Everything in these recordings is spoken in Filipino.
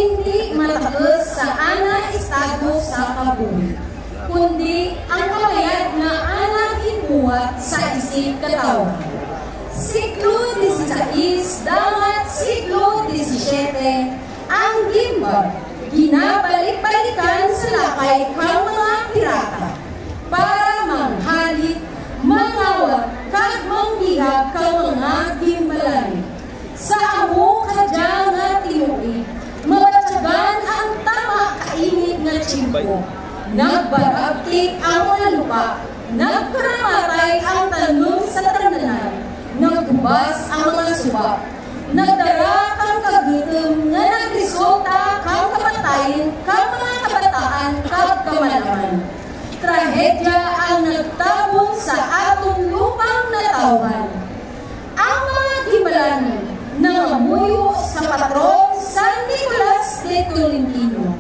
hindi mataas sa ana estado sa kabuhi, kundi ang kalayat na ana gibuhat sa isip katawan. Siglo 16 dapat siglo 17 ang gimbal ginabalik-balikan sa lakay kang mga pirata para manghalit, mangawat, kag mangbihag kang mga gimbalan. Sa amo kadya nga tinuig, mabatyagan ang tama kainit nga tsimpo. Nagbarabtik ang mga lupa, nagkaramatay ang tanong sa tananan, nagbubas ang mga subak, nagdara kang kagutom nga nagresulta kang kamatayin kang mga kabataan kag kamalaman. Trahedya ang nagtabong sa atong lupang natawan. Ang mga gimbalan nangamuyo sa patron San Nicolas de Tolentino.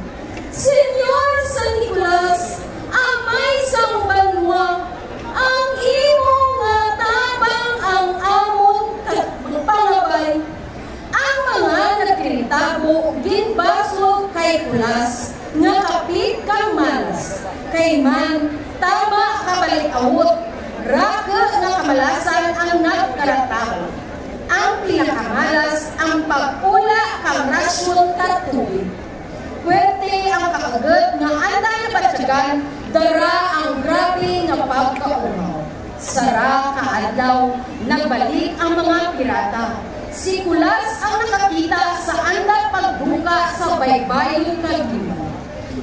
Senyor San Nicolas, amay sang banwa, ang imo nga tabang ang amon pangabay. Ang mga nagkiritabo ginbaso kay Kulas nga kapit kang malas, kay man tama kabalik-awot, raka nga kamalasan ang nagkarataw. Ang pinakamalas ang pagpula kang rasyon katubig. Pwerte ang kakagat nga anda na batyagan, dara ang grabe nga pagkaunaw. Sara kaadlaw, nagbalik ang mga pirata. Si Kulas ang nakakita sa anda pagbuka sa baybayon kagima.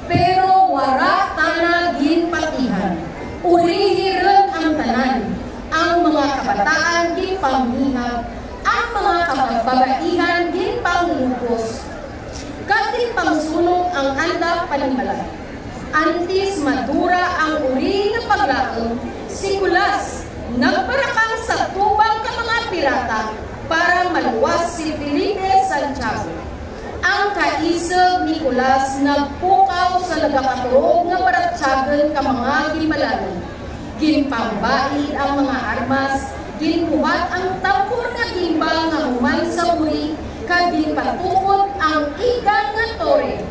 Pero wara tana ginpatihan. Urihiran ang tanan. Ang mga kabataan ginpanghihag, ang mga kababaihan ginpanglupos. Kating pangsunog ang anda panimalan. Antis madura ang uri ng paglaong, si Kulas nagbarakang sa tubang ka mga pirata para maluwas si Felipe Santiago. Ang kaisag ni Kulas nagpukaw sa nagakaturog nga baratsagan ka mga gimalanon. Ginpambaid ang mga armas, ginbuhat ang tapor nga gimbal nga human sa uri, kaging patukod ang igang nga tore,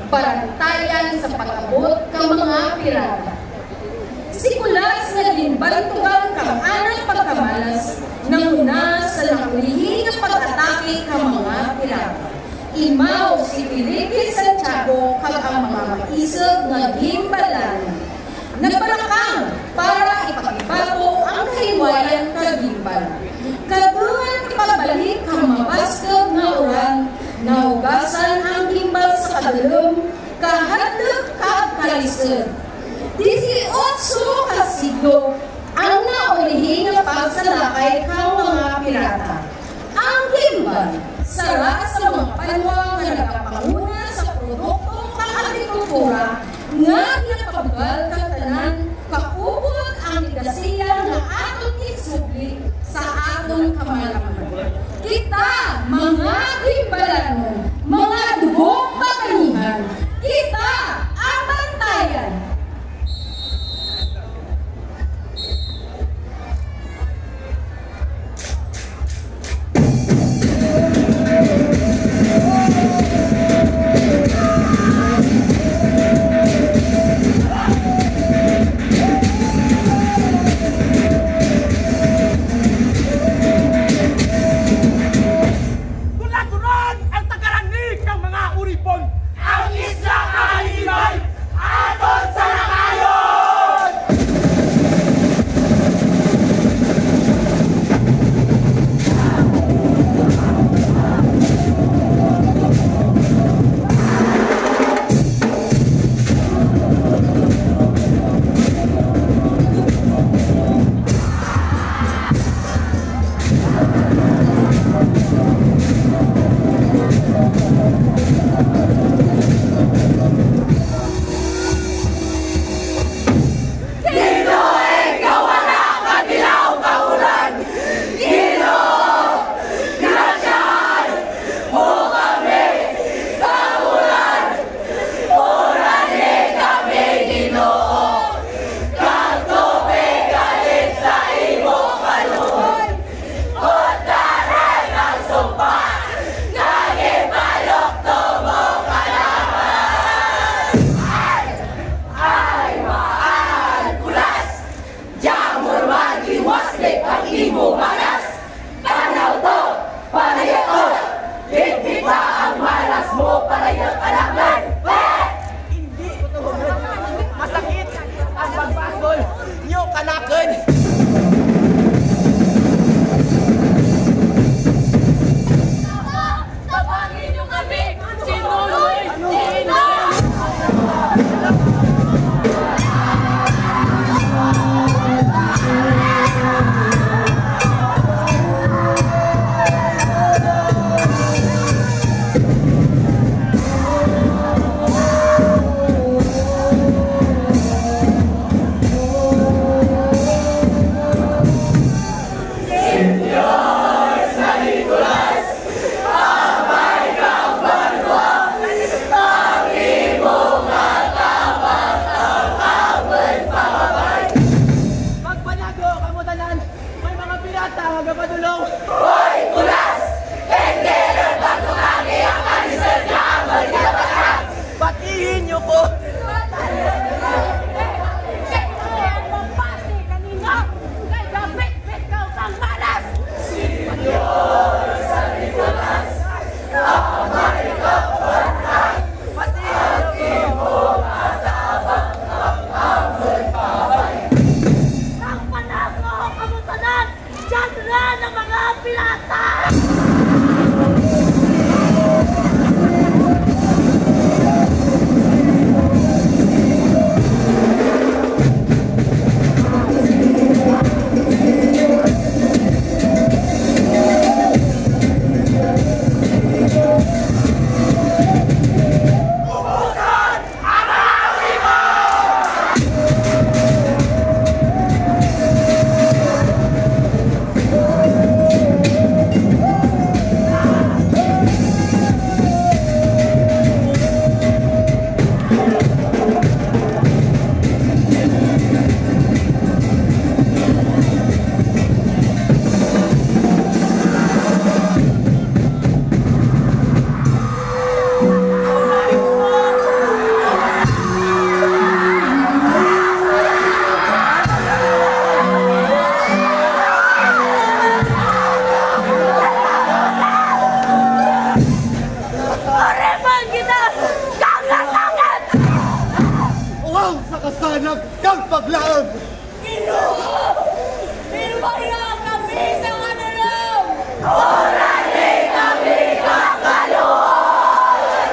barantayan sa pag-abot ka mga pirata. Si Kulas nga ginbantugan kang anang pagkamalas, nanguna sa nakulihin nga pag-atake ka mga pirata. Imaw si Felipe Santiago kag ang mga maisog nga gimbalan. Nagbarakang para ipakibato ang kahiwayan kag gimbal. Kaduan pagbalik kang mabaskog nga uran, nahugasan ang gimbal sa kadulom, kahadlok kag kalisod. 18 ka siglo ang naulihin nga pagsalakay kang mga pirata. Ang gimbal sara sa mga panwa nga nagapanguna sa produktong pang-agrikultura nga ginapabugal kang tanan, kaubod ang ligasiya nga atong isubli sa atong kamalaman. Kita, mga gimbalanon, mga dugong batanihan, kita ang bantayan. tanan, may mga pirata nga gapadulong. Hoy, Kulas! Hindi rin pagkumangi ang kanisan niya ang magkakaroon! Batihin niyo ko! Kasanag kang paglaog! Ginoo! Ilmaya kami sa kanilong! Orani kami kakalon!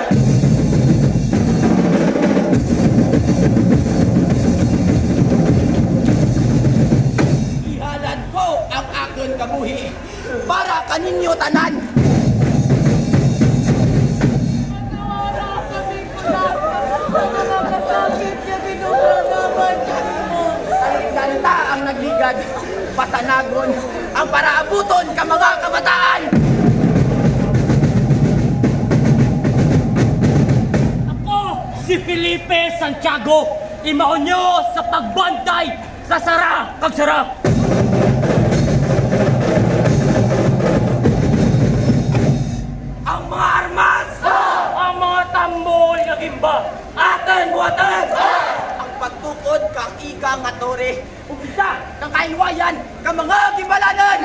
Ihalad ko ang akon kabuhi para kaninyo tanan! Danta ang nagligad, patanagon ang paraabuton ka mga kabataan! Ako, si Felipe Santiago, imahon nyo sa pagbantay sa Sara kag Sara. Ang mga armas! Ang mga tambol nga gimba, atin buhatan! Ang pagtukod kang ika nga tore, umpisa kang kainwayan ka mga gibalanan!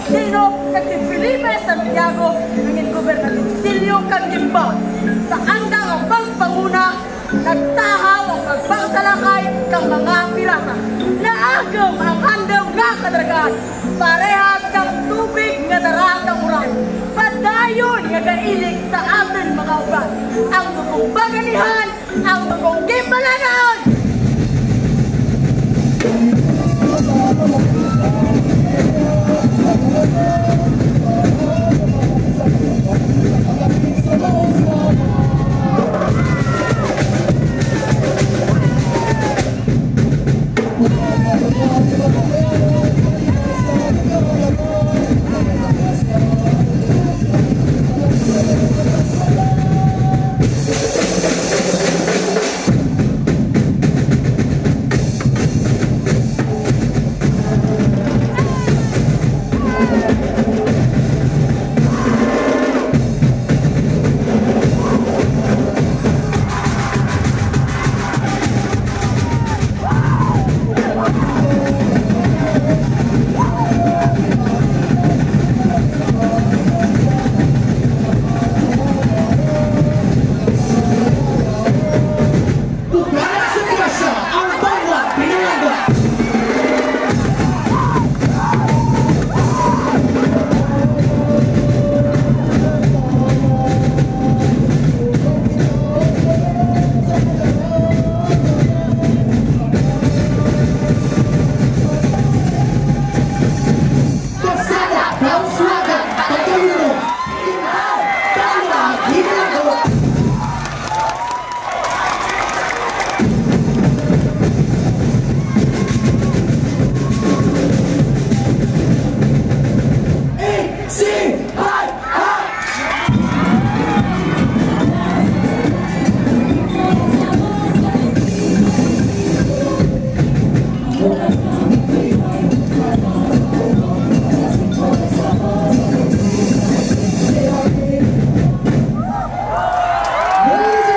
Aquino kag si Felipe Santiago ngin gobernadorsilyo kag Gimba. Sa andang ang pagpanguna, nagtahaw ang pagpangsalakay kang mga pirata. Naagam ang handang nga kadaragan, parehas kang tubig nga daratang uray. Padayon nga gailig sa atin mga uban. Ang dugong baganihan, ang dugong gimbalanan!